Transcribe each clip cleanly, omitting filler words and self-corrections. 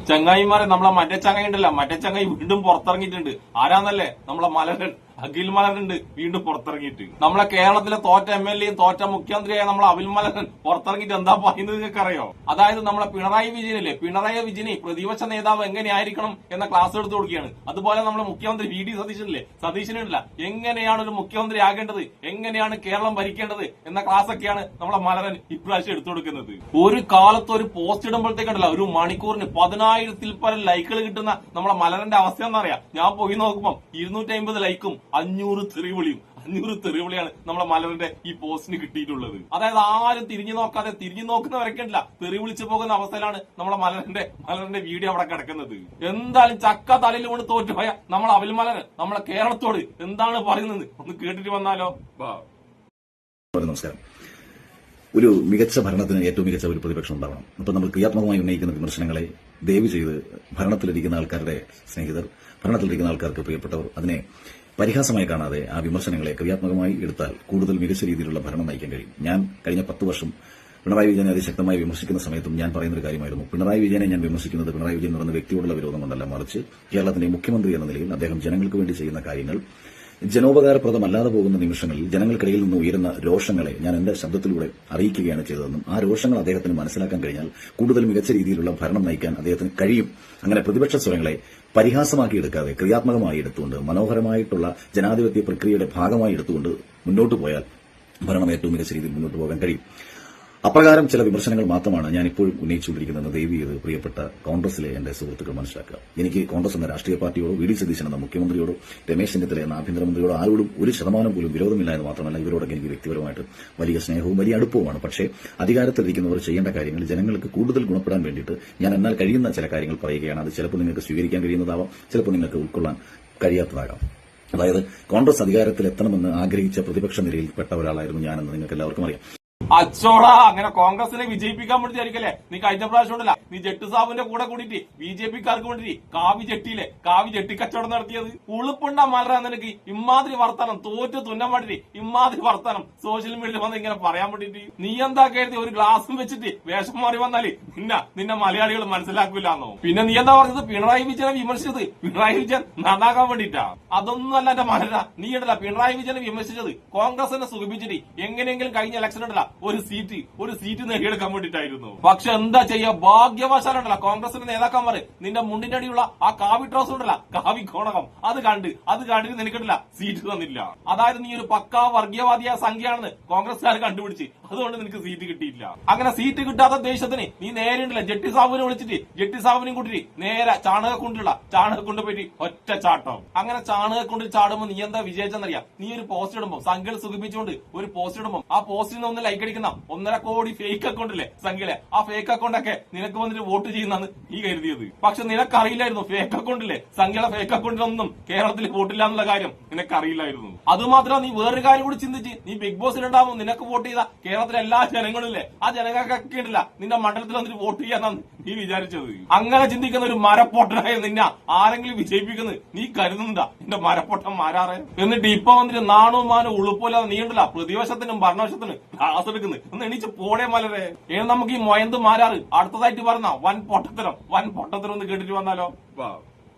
ചങ്ങായിമാരെ നമ്മളെ മറ്റേ ചങ്ങായി ഉണ്ടല്ലോ, മറ്റേ ചങ്ങായി വീണ്ടും പുറത്തിറങ്ങിയിട്ടുണ്ട്. ആരാന്നല്ലേ? നമ്മളെ മലരൻ അഖിൽ മലരനുണ്ട് വീണ്ടും പുറത്തിറങ്ങിയിട്ട്. നമ്മളെ കേരളത്തിലെ തോറ്റ MLA യും തോറ്റ മുഖ്യമന്ത്രിയായ നമ്മളെ അഖിൽ മലരൻ പുറത്തിറങ്ങിയിട്ട് എന്താ പറയുന്നത് നിങ്ങൾക്ക് അറിയോ? അതായത് നമ്മളെ പിണറായി വിജയനല്ലേ, പിണറായി വിജയനെ പ്രതിപക്ഷ നേതാവ് എങ്ങനെയായിരിക്കണം എന്ന ക്ലാസ് എടുത്തു കൊടുക്കുകയാണ്. അതുപോലെ നമ്മളെ മുഖ്യമന്ത്രി VD സതീശനല്ലേ, സതീശനില്ല എങ്ങനെയാണ് ഒരു മുഖ്യമന്ത്രി ആകേണ്ടത്, എങ്ങനെയാണ് കേരളം ഭരിക്കേണ്ടത് എന്ന ക്ലാസ് ഒക്കെയാണ് നമ്മളെ മലരൻ ഇപ്രാവശ്യം എടുത്തു കൊടുക്കുന്നത്. ഒരു കാലത്ത് ഒരു പോസ്റ്റ് ഇടുമ്പോഴത്തേക്കുണ്ടല്ലോ ഒരു മണിക്കൂറിന് 10,000-ൽ പരം ലൈക്കുകൾ കിട്ടുന്ന നമ്മളെ മലരന്റെ അവസ്ഥ എന്നറിയാം. ഞാൻ പോയി നോക്കുമ്പോൾ 250 ലൈക്കും 500 തെറിവിളിയും 500 തെറിവിളിയാണ് നമ്മളെ മലരന്റെ ഈ പോസ്റ്റിന് കിട്ടിയിട്ടുള്ളത്. അതായത് ആരും തിരിഞ്ഞു നോക്കാതെ തിരിഞ്ഞു നോക്കുന്നവരൊക്കെ ഉണ്ടല്ല തെറി വിളിച്ചു പോകുന്ന അവസ്ഥയിലാണ് നമ്മളെ മലരന്റെ വീഡിയോ അവിടെ കിടക്കുന്നത്. എന്തായാലും ചക്ക തലയിൽ കൊണ്ട് തോറ്റുപോയ നമ്മളെ അഖിൽ മലരൻ നമ്മളെ കേരളത്തോട് എന്താണ് പറയുന്നത് ഒന്ന് കേട്ടിട്ട് വന്നാലോ? നമസ്കാരം. ഒരു മികച്ച ഭരണത്തിന് ഏറ്റവും മികച്ച ഒരു പ്രതിപക്ഷം ഉണ്ടാവണം. അപ്പൊ നമ്മൾ ക്രിയാത്മകമായി ഉന്നയിക്കുന്ന വിമർശനങ്ങളെ ദയവ് ചെയ്ത് ഭരണത്തിലിരിക്കുന്ന ആൾക്കാരുടെ സ്നേഹിതർ, ഭരണത്തിലിരിക്കുന്ന ആൾക്കാർക്ക് പ്രിയപ്പെട്ടവർ അതിനെ പരിഹാസമായി കാണാതെ ആ വിമർശനങ്ങളെ ക്രിയാത്മകമായി എടുത്താൽ കൂടുതൽ മികച്ച രീതിയിലുള്ള ഭരണം നയിക്കാൻ കഴിയും. ഞാൻ കഴിഞ്ഞ 10 വർഷം പിണറായി വിജയനെ അതിശക്തമായി വിമർശിക്കുന്ന സമയത്തും ഞാൻ പറയുന്നൊരു കാര്യമായിരുന്നു, പിണറായി വിജയനെ ഞാൻ വിമർശിക്കുന്നത് പിണറായി വിജയൻ എന്ന് പറയുന്ന വ്യക്തിയോടുള്ള വിരോധം കൊണ്ടല്ല, മറിച്ച് കേരളത്തിന്റെ മുഖ്യമന്ത്രി എന്ന നിലയിൽ അദ്ദേഹം ജനങ്ങൾക്ക് വേണ്ടി ചെയ്യുന്ന കാര്യങ്ങൾ ജനോപകാരപ്രദമല്ലാതെ പോകുന്ന നിമിഷങ്ങളിൽ ജനങ്ങൾക്കിടയിൽ നിന്ന് ഉയരുന്ന രോഷങ്ങളെ ഞാൻ എന്റെ ശബ്ദത്തിലൂടെ അറിയിക്കുകയാണ് ചെയ്തതെന്നും ആ രോഷങ്ങൾ അദ്ദേഹത്തിന് മനസ്സിലാക്കാൻ കഴിഞ്ഞാൽ കൂടുതൽ മികച്ച രീതിയിലുള്ള ഭരണം നയിക്കാൻ അദ്ദേഹത്തിന് കഴിയും. അങ്ങനെ പ്രതിപക്ഷ സ്വരങ്ങളെ പരിഹാസമാക്കി എടുക്കാതെ ക്രിയാത്മകമായി എടുത്തുകൊണ്ട് മനോഹരമായിട്ടുള്ള ജനാധിപത്യ പ്രക്രിയയുടെ ഭാഗമായി എടുത്തുകൊണ്ട് മുന്നോട്ട് പോയാൽ ഭരണം ഏറ്റവും മികച്ച രീതിയിൽ മുന്നോട്ട് പോകാൻ കഴിയും. അപ്രകാരം ചില വിമർശനങ്ങൾ മാത്രമാണ് ഞാൻ ഇപ്പോഴും ഉന്നയിച്ചുകൊണ്ടിരിക്കുന്നത്. ദയവ് ചെയ്ത് പ്രിയപ്പെട്ട കോൺഗ്രസിലെ എന്റെ സുഹൃത്തുക്കൾ മനസ്സിലാക്കുക. എനിക്ക് കോൺഗ്രസ് എന്ന രാഷ്ട്രീയ പാർട്ടിയോടോ VD സതീശൻ എന്ന മുഖ്യമന്ത്രിയോടോ രമേശ് ചെന്നിത്തല എന്ന ആഭ്യന്തരമന്ത്രിയോടോ ആരോടും 1% പോലും വിരോധമില്ല എന്ന് മാത്രമല്ല, ഇവരോടൊക്കെ എനിക്ക് വ്യക്തിപരമായിട്ട് വലിയ സ്നേഹവും വലിയ അടുപ്പവുമാണ്. പക്ഷേ അധികാരത്തിലിരിക്കുന്നവർ ചെയ്യേണ്ട കാര്യങ്ങൾ ജനങ്ങൾക്ക് കൂടുതൽ ഗുണപ്പെടാൻ വേണ്ടിയിട്ട് ഞാൻ എന്നാൽ കഴിയുന്ന ചില കാര്യങ്ങൾ പറയുകയാണ്. അത് ചിലപ്പോൾ നിങ്ങൾക്ക് സ്വീകരിക്കാൻ കഴിയുന്നതാവാം, ചിലപ്പോൾ നിങ്ങൾക്ക് ഉൾക്കൊള്ളാൻ കഴിയാത്തതാകാം. അതായത് കോൺഗ്രസ് അധികാരത്തിലെത്തണമെന്ന് ആഗ്രഹിച്ച പ്രതിപക്ഷ നിരയിൽപ്പെട്ട ഒരാളായിരുന്നു ഞാനെന്ന് നിങ്ങൾക്ക് എല്ലാവർക്കും അറിയാം. അച്ചോടാ, അങ്ങനെ കോൺഗ്രസിനെ വിജയിപ്പിക്കാൻ വേണ്ടി ആയിരിക്കല്ലേ നീ കഴിഞ്ഞ പ്രാവശ്യം ഉണ്ടല്ല നീ ജെട്ട് സാബിന്റെ കൂടെ കൂടിയിട്ട് BJP-ക്കാർക്ക് വേണ്ടി കാവി ജെട്ടി കച്ചവടം നടത്തിയത്? ഉളുപ്പുണ്ടാ മലരാ നിനക്ക് ഇമാതിരി വർത്താനം, തോറ്റ് തുന്നാൻ വേണ്ടിട്ട് ഇമാതിരി വർത്താനം സോഷ്യൽ മീഡിയയിൽ വന്ന് ഇങ്ങനെ പറയാൻ വേണ്ടിട്ട്? നീ എന്താ കരുതി ഒരു ഗ്ലാസും വെച്ചിട്ട് വേഷം മാറി വന്നാല് നിന്നെ മലയാളികൾ മനസ്സിലാക്കൂലെന്നോ? പിന്നെ നീ എന്താ പറഞ്ഞത് പിണറായി വിജയനെ വിമർശിച്ചത് പിണറായി വിജയൻ നന്നാക്കാൻ വേണ്ടിട്ടാ? അതൊന്നുമല്ല എന്റെ മലരാ. നീ ഉണ്ടല്ല പിണറായി വിജയനെ വിമർശിച്ചത് കോൺഗ്രസിനെ സുഖിപ്പിച്ചിട്ട് എങ്ങനെയെങ്കിലും കഴിഞ്ഞ ഇലക്ഷൻ ഉണ്ടല്ല ഒരു സീറ്റ് നേടിയെടുക്കാൻ വേണ്ടിട്ടായിരുന്നു. പക്ഷെ എന്താ ചെയ്യാ, ഭാഗ്യവശാലുണ്ടല്ല കോൺഗ്രസിന്റെ നേതാക്കന്മാർ നിന്റെ മുണ്ടിന്റെ അടിയുള്ള ആ കാവി ട്രോസ് ഉണ്ടല്ല, കാവി കോണകം അത് കണ്ടിട്ട് നിനക്കിട്ടില്ല സീറ്റ് തന്നില്ല. അതായത് നീ ഒരു പക്കാ വർഗീയവാദിയായ സംഖ്യയാണെന്ന് കോൺഗ്രസ്സുകാർ കണ്ടുപിടിച്ച് അതുകൊണ്ട് നിനക്ക് സീറ്റ് കിട്ടിയില്ല. അങ്ങനെ സീറ്റ് കിട്ടാത്ത ദേശത്തിന് നീ നേരെ ഉണ്ടല്ല ജെട്ടി സാബുവിനെ വിളിച്ചിട്ട് ജെട്ടി സാബുവിനും കൂട്ടിട്ട് നേരെ ചാണകക്കുണ്ട് പോയിട്ട് ഒറ്റ ചാട്ടം. അങ്ങനെ ചാണകക്കുണ്ടിൽ ചാടുമ്പോ നീ എന്താ വിജയിച്ചെന്നറിയാം? നീ ഒരു പോസ്റ്റ് ഇടുമ്പോ സംഖ്യകൾ സുഖിപ്പിച്ചുകൊണ്ട് ഒരു പോസ്റ്റ് ഇടുമ്പോ ആ പോസ്റ്റിൽ നിന്ന് 1 ലൈക്ക് അടിക്കുന്ന 1.5 കോടി ഫേക്ക് അക്കൗണ്ട് ഇല്ലേ സംഖ്യയിലെ, ആ ഫേക്ക് അക്കൗണ്ടൊക്കെ നിനക്ക് വന്നിട്ട് വോട്ട് ചെയ്യുന്നതാണ് നീ കരുതിയത്. പക്ഷെ നിനക്കറിയില്ലായിരുന്നു ഫേക്ക് അക്കൗണ്ടില്ലേ സംഖ്യയുടെ ഫേക്ക് അക്കൗണ്ടിലൊന്നും കേരളത്തിൽ വോട്ടില്ല എന്നുള്ള കാര്യം നിനക്കറിയില്ലായിരുന്നു. അതുമാത്രം നീ വേറൊരു കാര്യം കൂടി ചിന്തിച്ച് നീ ബിഗ് ബോസിലുണ്ടാവുമ്പോൾ നിനക്ക് വോട്ട് ചെയ്ത കേരളത്തിലെ എല്ലാ ജനങ്ങളില്ലേ ആ ജനങ്ങൾക്കൊക്കെ ഉണ്ടല്ല നിന്റെ മണ്ഡലത്തിൽ വന്നിട്ട് വോട്ട് ചെയ്യാന്നാണ് നീ വിചാരിച്ചത്. അങ്ങനെ ചിന്തിക്കുന്ന ഒരു മരപ്പൊട്ടനായ നിന്നെ ആരെങ്കിലും വിജയിപ്പിക്കുന്നത് നീ കരുതുന്നുണ്ടാ നിന്റെ മരപ്പൊട്ടം മാരാറെ? എന്നിട്ട് ഇപ്പൊ വന്നിട്ട് നാണവും മാനും ഉളുപ്പില്ലാതെ നീ ഉണ്ടല്ല പ്രതിപക്ഷത്തിനും ഭരണപക്ഷത്തിനും ക്ലാസ് എടുക്കുന്നത് ഒന്ന് എണീച്ച് പോടേ മലരെ. നമുക്ക് ഈ മൊയന്ത് മാരാറ് അടുത്തതായിട്ട് പറഞ്ഞ വൻ പൊട്ടത്തരം ഒന്ന് കേട്ടിട്ട് വന്നാലോ?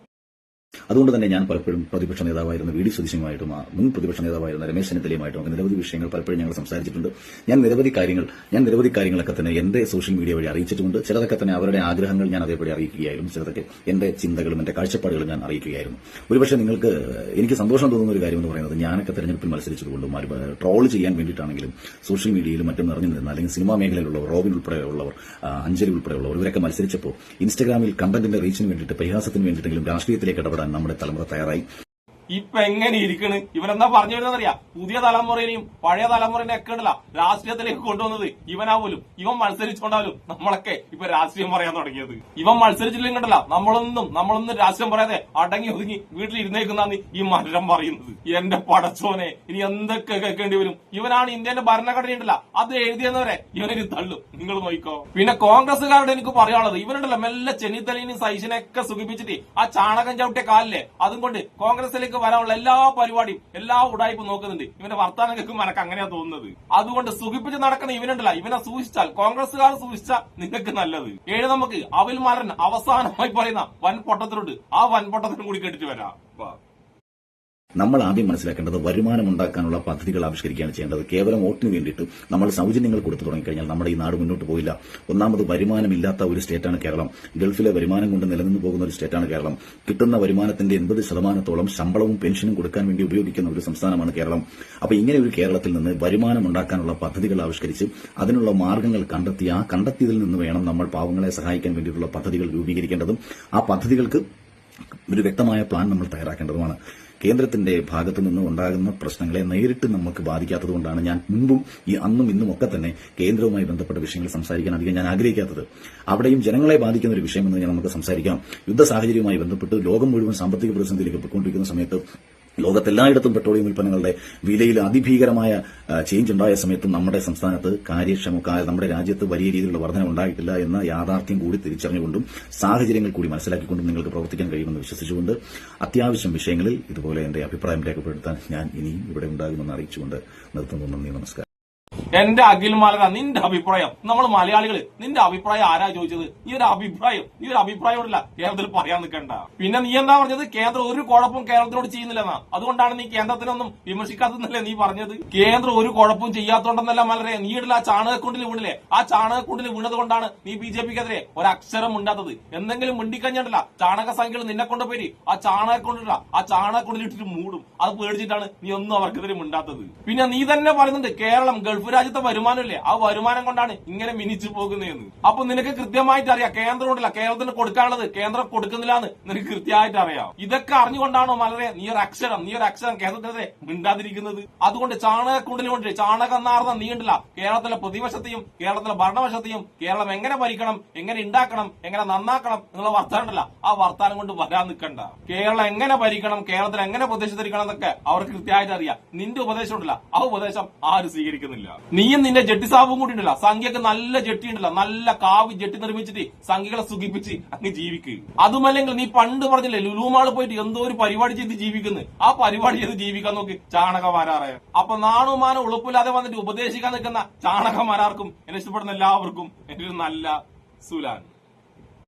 അതുകൊണ്ട് തന്നെ ഞാൻ പലപ്പോഴും പ്രതിപക്ഷ നേതാവായിരുന്ന VD സതീശനുമായിട്ടും മുൻ പ്രതിപക്ഷ നേതാവായിരുന്ന രമേശ് ചെന്നിത്തലയുമായിട്ടും ഒക്കെ നിരവധി വിഷയങ്ങൾ പലപ്പോഴും ഞങ്ങൾ സംസാരിച്ചിട്ടുണ്ട്. ഞാൻ നിരവധി കാര്യങ്ങളൊക്കെ തന്നെ എന്റെ സോഷ്യൽ മീഡിയ വഴി അറിയിച്ചിട്ടുണ്ട്. ചിലതൊക്കെ തന്നെ അവരുടെ ആഗ്രഹങ്ങൾ ഞാൻ അതേപടി അറിയിക്കുകയായിരുന്നു, ചിലതൊക്കെ എന്റെ ചിന്തകളും എന്റെ കാഴ്ചപ്പാടുകളും ഞാൻ അറിയിക്കുകയായിരുന്നു. ഒരുപക്ഷെ നിങ്ങൾക്ക് എനിക്ക് സന്തോഷം തോന്നുന്ന ഒരു കാര്യം എന്ന് പറയുന്നത് ഞാനൊക്കെ തെരഞ്ഞെടുപ്പിൽ മത്സരിച്ചതുകൊണ്ടും ട്രോൾ ചെയ്യാൻ വേണ്ടിയിട്ടാണെങ്കിലും സോഷ്യൽ മീഡിയയിലും മറ്റും നിറഞ്ഞു നിന്ന അല്ലെങ്കിൽ സിനിമാ മേഖലയിലുള്ളവർ, റോബിൻ ഉൾപ്പെടെയുള്ളവർ, അഞ്ജലി ഉൾപ്പെടെയുള്ളവർ ഇവരൊക്കെ മത്സരിച്ചപ്പോൾ ഇൻസ്റ്റഗ്രാമിൽ കണ്ടന്റിന്റെ റീച്ചിന് വേണ്ടിയിട്ട് പരിഹാസത്തിന് വേണ്ടിയിട്ടെങ്കിലും രാഷ്ട്രീയത്തിലേക്ക് ഇടപെടാൻ നമ്മുടെ തലമുറ തയ്യാറായി. ഇപ്പൊ എങ്ങനെ ഇരിക്കണ് ഇവനെന്താ പറഞ്ഞു വരുന്നറിയാം? പുതിയ തലമുറയിനെയും പഴയ തലമുറേനെ ഒക്കെ ഉണ്ടല്ല രാഷ്ട്രീയത്തിലേക്ക് കൊണ്ടുവന്നത് ഇവനാ പോലും. ഇവൻ മത്സരിച്ചുകൊണ്ടാലും നമ്മളൊക്കെ ഇപ്പൊ രാഷ്ട്രീയം പറയാൻ തുടങ്ങിയത്. ഇവൻ മത്സരിച്ചില്ലെങ്കിൽ ഉണ്ടല്ല നമ്മളൊന്നും രാഷ്ട്രീയം പറയാതെ അടങ്ങി ഒതുങ്ങി വീട്ടിലിരുന്നേക്കുന്നാണ് ഈ മരം പറയുന്നത്. എന്റെ പടച്ചോനെ ഇനി എന്തൊക്കെ കേൾക്കേണ്ടി വരും? ഇവനാണ് ഇന്ത്യന്റെ ഭരണഘടന ഉണ്ടല്ല അത് എഴുതിയെന്നവരെ ഇവനൊരു തള്ളു, നിങ്ങൾ നോക്കോ. പിന്നെ കോൺഗ്രസ്സുകാരുടെ എനിക്ക് പറയാനുള്ളത് ഇവനുണ്ടല്ലോ മെല്ലെ ചെന്നിത്തലയും സൈസിനെയൊക്കെ സുഖിപ്പിച്ചിട്ട് ആ ചാണകം ചവിട്ടിയ കാലിലെ അതും കൊണ്ട് കോൺഗ്രസിലേക്ക് വരാനുള്ള എല്ലാ പരിപാടിയും എല്ലാ ഉടായ്പും നോക്കുന്നുണ്ട്. ഇവന്റെ വർത്താനം കേൾക്കുമ്പോൾ എനക്ക് അങ്ങനെയാ തോന്നുന്നത്. അതുകൊണ്ട് സുഖിപ്പിച്ച് നടക്കുന്ന ഇവനുണ്ടല്ല, ഇവനെ സൂക്ഷിച്ചാൽ, കോൺഗ്രസ്സുകാർ സൂക്ഷിച്ചാൽ നിങ്ങൾക്ക് നല്ലത്. നമുക്ക് അവിൽ മാരൻ അവസാനമായി പറയുന്ന വൻ പൊട്ടത്തിലുണ്ട്. ആ വൻ പൊട്ടത്തിനും കൂടി കേട്ടിട്ട് വരാം. നമ്മൾ ആദ്യം മനസ്സിലാക്കേണ്ടത് വരുമാനം ഉണ്ടാക്കാനുള്ള പദ്ധതികൾ ആവിഷ്കരിക്കുകയാണ് ചെയ്യേണ്ടത്. കേവലം വോട്ടിന് വേണ്ടിയിട്ട് നമ്മൾ സൗജന്യങ്ങൾ കൊടുത്തു തുടങ്ങിക്കഴിഞ്ഞാൽ നമ്മുടെ ഈ നാട് മുന്നോട്ട് പോയില്ല. ഒന്നാമത് വരുമാനമില്ലാത്ത ഒരു സ്റ്റേറ്റാണ് കേരളം. ഗൾഫിലെ വരുമാനം കൊണ്ട് നിലനിന്ന് പോകുന്ന ഒരു സ്റ്റേറ്റാണ് കേരളം. കിട്ടുന്ന വരുമാനത്തിന്റെ 80% ശമ്പളവും പെൻഷനും കൊടുക്കാൻ വേണ്ടി ഉപയോഗിക്കുന്ന ഒരു സംസ്ഥാനമാണ് കേരളം. അപ്പോൾ ഇങ്ങനെ ഒരു കേരളത്തിൽ നിന്ന് വരുമാനം ഉണ്ടാക്കാനുള്ള പദ്ധതികൾ ആവിഷ്കരിച്ച് അതിനുള്ള മാർഗ്ഗങ്ങൾ കണ്ടെത്തി ആ കണ്ടെത്തിയതിൽ നിന്ന് വേണം നമ്മൾ പാവങ്ങളെ സഹായിക്കാൻ വേണ്ടിയിട്ടുള്ള പദ്ധതികൾ രൂപീകരിക്കേണ്ടതും ആ പദ്ധതികൾക്ക് ഒരു വ്യക്തമായ പ്ലാൻ നമ്മൾ തയ്യാറാക്കേണ്ടതുമാണ്. കേന്ദ്രത്തിന്റെ ഭാഗത്തു നിന്ന് ഉണ്ടാകുന്ന പ്രശ്നങ്ങളെ നേരിട്ട് നമുക്ക് ബാധിക്കാത്തതുകൊണ്ടാണ് ഞാൻ മുൻപും അന്നും ഇന്നും ഒക്കെ തന്നെ കേന്ദ്രവുമായി ബന്ധപ്പെട്ട വിഷയങ്ങൾ സംസാരിക്കാൻ അധികം ഞാൻ ആഗ്രഹിക്കാത്തത്. അവിടെയും ജനങ്ങളെ ബാധിക്കുന്ന ഒരു വിഷയമെന്ന് നമുക്ക് സംസാരിക്കാം. യുദ്ധ സാഹചര്യവുമായി ബന്ധപ്പെട്ട് ലോകം മുഴുവൻ സാമ്പത്തിക പ്രതിസന്ധിയിലേക്ക് പോയിക്കൊണ്ടിരിക്കുന്ന സമയത്ത് ലോകത്തെല്ലായിടത്തും പെട്രോളിയം ഉൽപ്പന്നങ്ങളുടെ വിലയിൽ അതിഭീകരമായ ചേഞ്ച് ഉണ്ടായ സമയത്തും നമ്മുടെ സംസ്ഥാനത്ത് നമ്മുടെ രാജ്യത്ത് വലിയ രീതിയിലുള്ള വർധന ഉണ്ടായിട്ടില്ല എന്ന യാഥാർത്ഥ്യം കൂടി തിരിച്ചറിഞ്ഞുകൊണ്ടും സാഹചര്യങ്ങൾ കൂടി മനസ്സിലാക്കിക്കൊണ്ടും നിങ്ങൾക്ക് പ്രവർത്തിക്കാൻ കഴിയുമെന്ന് വിശ്വസിച്ചുകൊണ്ട് അത്യാവശ്യം വിഷയങ്ങളിൽ ഇതുപോലെ എന്റെ അഭിപ്രായം രേഖപ്പെടുത്താൻ ഞാൻ ഇനിയും ഇവിടെ ഉണ്ടാകുമെന്ന് അറിയിച്ചുകൊണ്ട് നിർത്തുന്നു. നന്ദി, നമസ്കാരം. എന്റെ അഖിൽ മാലക, നിന്റെ അഭിപ്രായം, നമ്മൾ മലയാളികള് നിന്റെ അഭിപ്രായം ആരാ ചോദിച്ചത്? ഈ ഒരു അഭിപ്രായമല്ല കേരളത്തിൽ പറയാൻ നിൽക്കണ്ട. പിന്നെ നീ എന്താ പറഞ്ഞത്? കേന്ദ്രം ഒരു കുഴപ്പവും കേരളത്തിനോട് ചെയ്യുന്നില്ലെന്നാ. അതുകൊണ്ടാണ് നീ കേന്ദ്രത്തിനൊന്നും വിമർശിക്കാത്തന്നല്ലേ നീ പറഞ്ഞത്? കേന്ദ്രം ഒരു കുഴപ്പവും ചെയ്യാത്തോണ്ടെന്നല്ല മലരെ നീ ഇടല ആ ചാണകക്കുണ്ടിൽ വീണില്ലേ? ആ ചാണകക്കുണ്ടിൽ വീണത് കൊണ്ടാണ് നീ BJPക്കെതിരെ ഒരക്ഷരം മിണ്ടാത്തത്. എന്തെങ്കിലും മിണ്ടിക്കഴിഞ്ഞിട്ടല്ല ചാണക സംഖ്യകൾ നിന്നെ കൊണ്ടുപോയി ആ ചാണകക്കുണ്ടിൽ ഇട്ടിട്ട് മൂടും. അത് പേടിച്ചിട്ടാണ് നീ ഒന്നും അവർക്കെതിരെ മിണ്ടാത്തത്. പിന്നെ നീ തന്നെ പറയുന്നുണ്ട് കേരളം ഗൾഫ് രാജ്യത്തെ വരുമാനമില്ലേ, ആ വരുമാനം കൊണ്ടാണ് ഇങ്ങനെ മിനിച്ചു പോകുന്നതെന്ന്. അപ്പൊ നിനക്ക് കൃത്യമായിട്ട് അറിയാം കേന്ദ്രം ഉണ്ടല്ല, കേരളത്തിന് കൊടുക്കാനുള്ളത് കേന്ദ്രം കൊടുക്കുന്നില്ല എന്ന് നിനക്ക് കൃത്യമായിട്ട് അറിയാം. ഇതൊക്കെ അറിഞ്ഞുകൊണ്ടാണോ മലരെ നീ ഒരു അക്ഷരം കേന്ദ്രത്തിനെതിരെ മിണ്ടാതിരിക്കുന്നത്? അതുകൊണ്ട് ചാണകക്കുണ്ടിൽ കൊണ്ട് ചാണകം നാർന്ന നീ ഉണ്ടല്ല കേരളത്തിലെ പ്രതിപക്ഷത്തെയും കേരളത്തിലെ ഭരണപക്ഷത്തെയും കേരളം എങ്ങനെ ഭരിക്കണം, എങ്ങനെ ഉണ്ടാക്കണം, എങ്ങനെ നന്നാക്കണം എന്നുള്ള വർത്താനം ഉണ്ടല്ല, ആ വർത്താനം കൊണ്ട് വരാൻ നിൽക്കണ്ട. കേരളം എങ്ങനെ ഭരിക്കണം, കേരളത്തിൽ എങ്ങനെ പ്രദേശത്തിരിക്കണം എന്നൊക്കെ അവർക്ക് കൃത്യമായിട്ട് അറിയാം. നിന്റെ ഉപദേശം ഉണ്ടല്ല, ആ ഉപദേശം ആരും സ്വീകരിക്കുന്നില്ല. നീയും നിന്റെ ജെട്ടി സാബും കൂടി ഉണ്ടല്ല, സംഖ്യക്ക് നല്ല ജെട്ടി ഉണ്ടല്ല, നല്ല കാവി ജെട്ടി നിർമ്മിച്ചിട്ട് സംഖ്യകളെ സുഖിപ്പിച്ച് അങ്ങ് ജീവിക്ക്. അതുമല്ലെങ്കിൽ നീ പണ്ട് പറഞ്ഞില്ലേ ലുലുമാള് പോയിട്ട് എന്തോ ഒരു പരിപാടി ചെയ്ത് ജീവിക്കുന്നു, ആ പരിപാടി ചെയ്ത് ജീവിക്കാൻ നോക്കി ചാണകമാരാറേ. അപ്പൊ നാണുമാനം ഉളുപ്പില്ലാതെ വന്നിട്ട് ഉപദേശിക്കാൻ നിൽക്കുന്ന ചാണകമാരാർക്കും എന്നെ ഇഷ്ടപ്പെടുന്ന എല്ലാവർക്കും എന്റെ ഒരു നല്ല സുലാൻ.